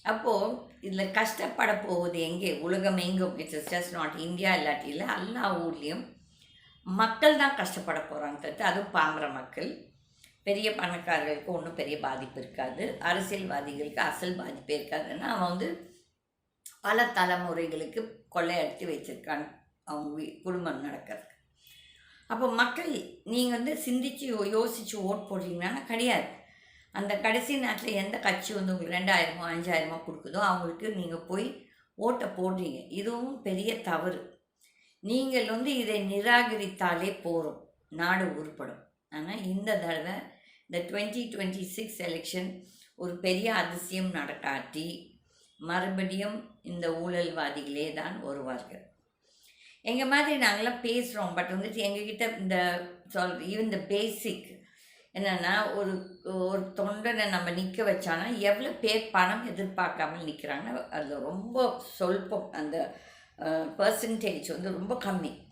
அப்போது இதில் கஷ்டப்பட போவது எங்கே? உலகம் எங்கும், இட்ஸ் ஜஸ்ட் நாட் இந்தியா இல்லாட்டி இல்லை, எல்லா ஊர்லேயும் மக்கள் தான் கஷ்டப்பட போகிறாங்க தவிர்த்து, அதுவும் பாமர மக்கள். பெரிய பணக்காரர்களுக்கு ஒன்றும் பெரிய பாதிப்பு இருக்காது, அரசியல்வாதிகளுக்கு அசல் பாதிப்பே இருக்காதுன்னா அவன் வந்து பல தலைமுறைகளுக்கு கொள்ளையடித்து வச்சிருக்கான் அவங்க குடும்பம் நடக்கிறதுக்கு. அப்போ மக்கள் நீங்கள் வந்து சிந்திச்சு யோசித்து ஓட் போடுறீங்கன்னா கிடையாது. அந்த கடைசி நேரத்தில் எந்த கட்சி வந்து உங்களுக்கு 2000 5000 கொடுக்குதோ அவங்களுக்கு நீங்கள் போய் ஓட்டை போடுறீங்க. இதுவும் பெரிய தவறு. நீங்கள் வந்து இதை நிராகரித்தாலே போகிறோம், நாடு உருப்படும். ஆனால் இந்த தடவை இந்த 2026 எலெக்ஷன் ஒரு பெரிய அதிசயம் நடக்காட்டி மறுபடியும் இந்த ஊழல்வாதிகளே தான் வருவார்கள். எங்கள் மாதிரி நாங்களாம் பேசுகிறோம், பட் வந்துட்டு எங்ககிட்ட இந்த ஈவன் இந்த பேசிக் என்னென்னா ஒரு ஒரு தொண்டனை நம்ம நிற்க வச்சானா எவ்வளோ பேர் பணம் எதிர்பார்க்காமல் நிற்கிறாங்கன்னா அதில் ரொம்ப சொல்பம், அந்த பர்சன்டேஜ் வந்து ரொம்ப கம்மி.